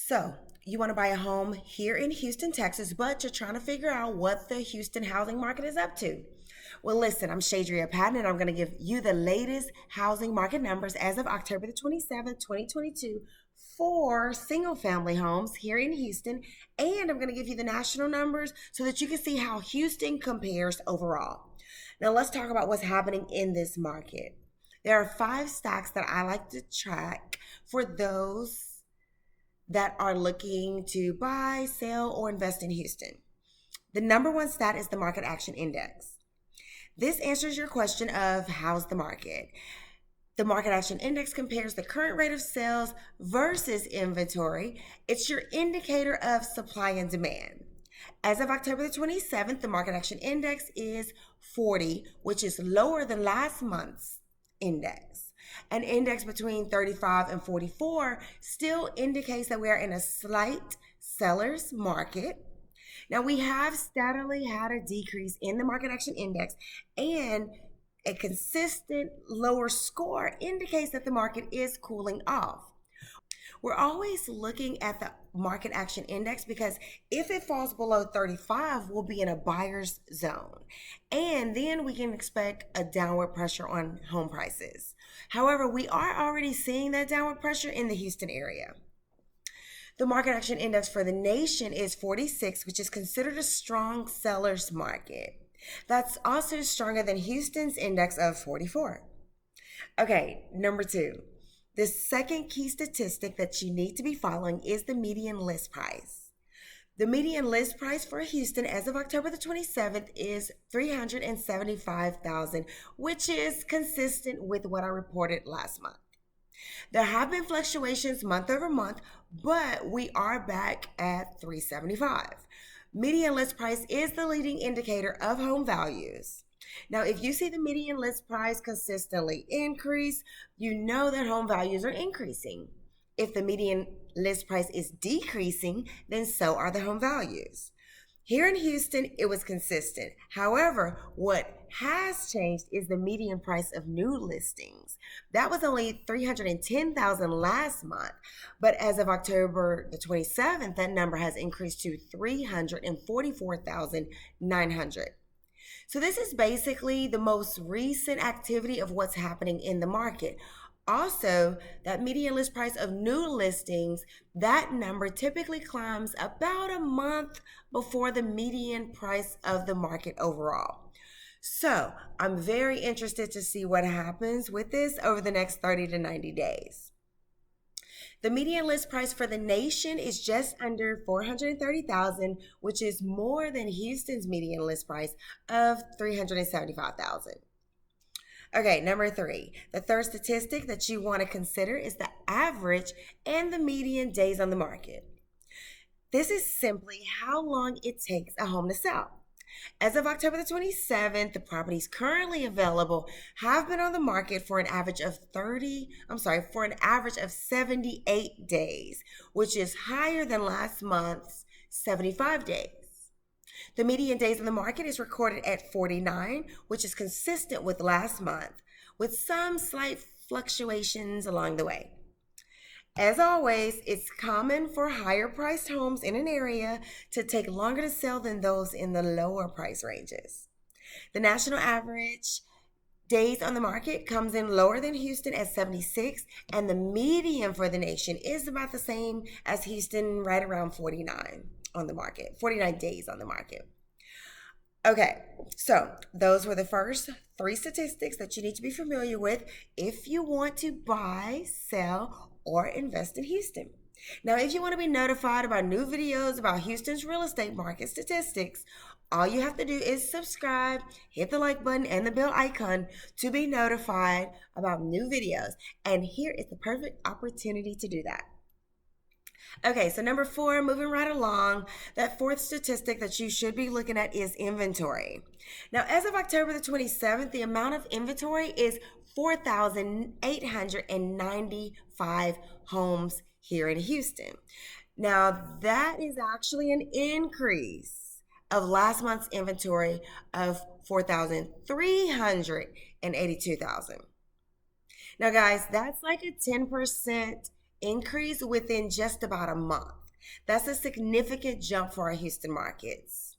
So, you want to buy a home here in Houston, Texas, but you're trying to figure out what the Houston housing market is up to. Well, listen, I'm Shadrya Patton, and I'm going to give you the latest housing market numbers as of October the 27th, 2022 for single family homes here in Houston. And I'm going to give you the national numbers so that you can see how Houston compares overall. Now, let's talk about what's happening in this market. There are 5 stocks that I like to track for those that are looking to buy, sell, or invest in Houston. The number one stat is the Market Action Index. This answers your question of how's the market. The Market Action Index compares the current rate of sales versus inventory. It's your indicator of supply and demand. As of October the 27th, the Market Action Index is 40, which is lower than last month's index. An index between 35 and 44 still indicates that we are in a slight seller's market. Now, we have steadily had a decrease in the Market Action Index, and a consistent lower score indicates that the market is cooling off. We're always looking at the Market Action Index because if it falls below 35, we'll be in a buyer's zone. And then we can expect a downward pressure on home prices. However, we are already seeing that downward pressure in the Houston area. The Market Action Index for the nation is 46, which is considered a strong seller's market. That's also stronger than Houston's index of 44. Okay, number 2. The second key statistic that you need to be following is the median list price. The median list price for Houston as of October the 27th is $375,000, which is consistent with what I reported last month. There have been fluctuations month over month, but we are back at $375,000. Median list price is the leading indicator of home values. Now, if you see the median list price consistently increase, you know that home values are increasing. If the median list price is decreasing, then so are the home values. Here in Houston, it was consistent. However, what has changed is the median price of new listings. That was only $310,000 last month, but as of October the 27th, that number has increased to $344,900. So this is basically the most recent activity of what's happening in the market. Also, that median list price of new listings, that number typically climbs about a month before the median price of the market overall. So I'm very interested to see what happens with this over the next 30 to 90 days. The median list price for the nation is just under $430,000, which is more than Houston's median list price of $375,000. Okay, number 3. The third statistic that you want to consider is the average and the median days on the market. This is simply how long it takes a home to sell. As of October the 27th, the properties currently available have been on the market for an average of 78 days, which is higher than last month's 75 days. The median days on the market is recorded at 49, which is consistent with last month, with some slight fluctuations along the way. As always, it's common for higher priced homes in an area to take longer to sell than those in the lower price ranges. The national average days on the market comes in lower than Houston at 76, and the median for the nation is about the same as Houston, right around 49 on the market, 49 days on the market. Okay, so those were the first 3 statistics that you need to be familiar with if you want to buy, sell, or invest in Houston. Now, if you want to be notified about new videos about Houston's real estate market statistics, all you have to do is subscribe, hit the like button and the bell icon to be notified about new videos. And here is the perfect opportunity to do that. Okay, so number 4, moving right along, that 4th statistic that you should be looking at is inventory. Now, as of October the 27th, the amount of inventory is 4,895 homes here in Houston. Now, that is actually an increase of last month's inventory of 4,382,000. Now, guys, that's like a 10% increase within just about a month. That's a significant jump for our Houston markets.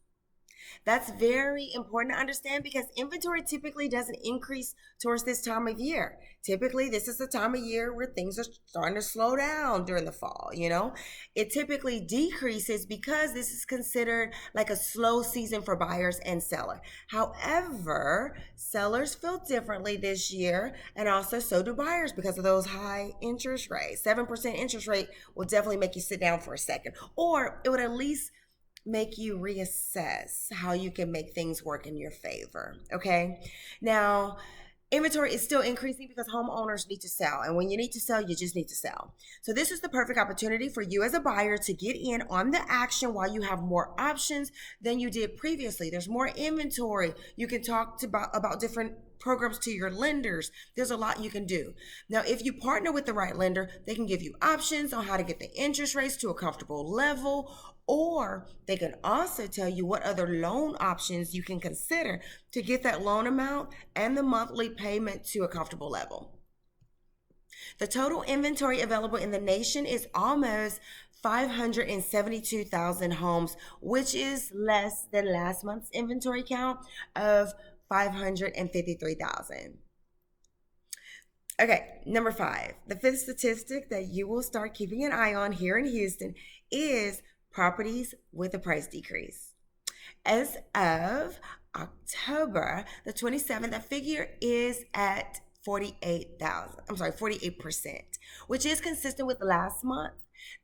That's very important to understand because inventory typically doesn't increase towards this time of year. Typically, this is the time of year where things are starting to slow down during the fall, you know? It typically decreases because this is considered like a slow season for buyers and sellers. However, sellers feel differently this year, and also so do buyers because of those high interest rates. 7% interest rate will definitely make you sit down for a second, or it would at least make you reassess how you can make things work in your favor. Okay. Now, inventory is still increasing because homeowners need to sell. And when you need to sell, you just need to sell. So this is the perfect opportunity for you as a buyer to get in on the action while you have more options than you did previously. There's more inventory. You can talk about different programs to your lenders. There's a lot you can do. Now, if you partner with the right lender, they can give you options on how to get the interest rates to a comfortable level, or they can also tell you what other loan options you can consider to get that loan amount and the monthly payment to a comfortable level. The total inventory available in the nation is almost 572,000 homes, which is less than last month's inventory count of 553,000. Okay, number 5. The fifth statistic that you will start keeping an eye on here in Houston is properties with a price decrease. As of October the 27th, the figure is at 48%, which is consistent with last month.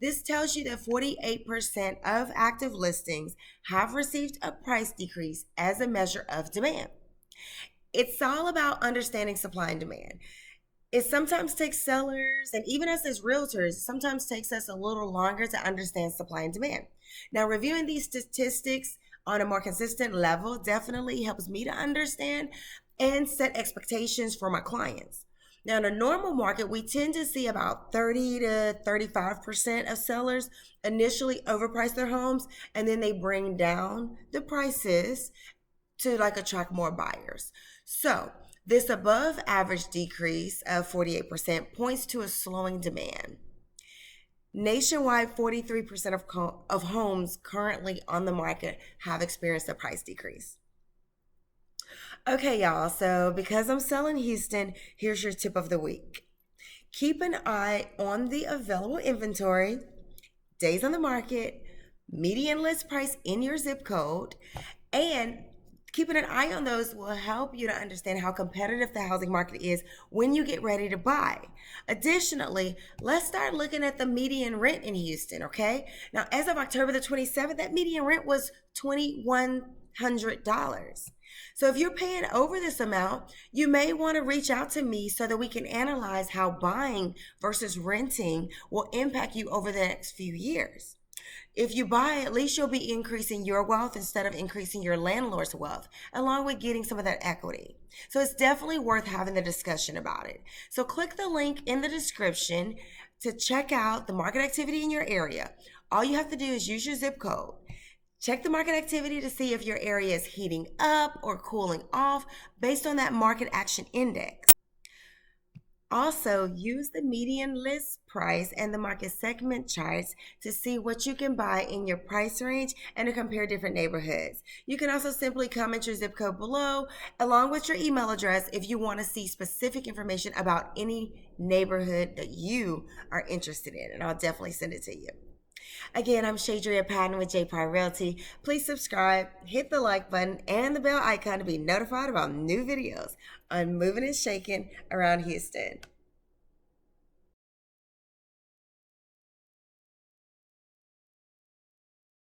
This tells you that 48% of active listings have received a price decrease as a measure of demand. It's all about understanding supply and demand. It sometimes takes sellers, and even us as realtors, sometimes takes us a little longer to understand supply and demand. Now, reviewing these statistics on a more consistent level definitely helps me to understand and set expectations for my clients. Now, in a normal market, we tend to see about 30 to 35% of sellers initially overprice their homes, and then they bring down the prices to attract more buyers. So this above average decrease of 48% points to a slowing demand. Nationwide, 43% of homes currently on the market have experienced a price decrease. Okay, y'all, so because I'm selling Houston, here's your tip of the week. Keep an eye on the available inventory, days on the market, median list price in your zip code, and keeping an eye on those will help you to understand how competitive the housing market is when you get ready to buy. Additionally, let's start looking at the median rent in Houston, okay? Now, as of October the 27th, that median rent was $2,100. So if you're paying over this amount, you may want to reach out to me so that we can analyze how buying versus renting will impact you over the next few years. If you buy, at least you'll be increasing your wealth instead of increasing your landlord's wealth, along with getting some of that equity. So it's definitely worth having the discussion about it. So click the link in the description to check out the market activity in your area. All you have to do is use your zip code. Check the market activity to see if your area is heating up or cooling off based on that market action index. Also, use the median list price and the market segment charts to see what you can buy in your price range and to compare different neighborhoods. You can also simply comment your zip code below along with your email address if you want to see specific information about any neighborhood that you are interested in, and I'll definitely send it to you. Again, I'm Shadrya Patton with Realty. Please subscribe, hit the like button, and the bell icon to be notified about new videos on moving and shaking around Houston.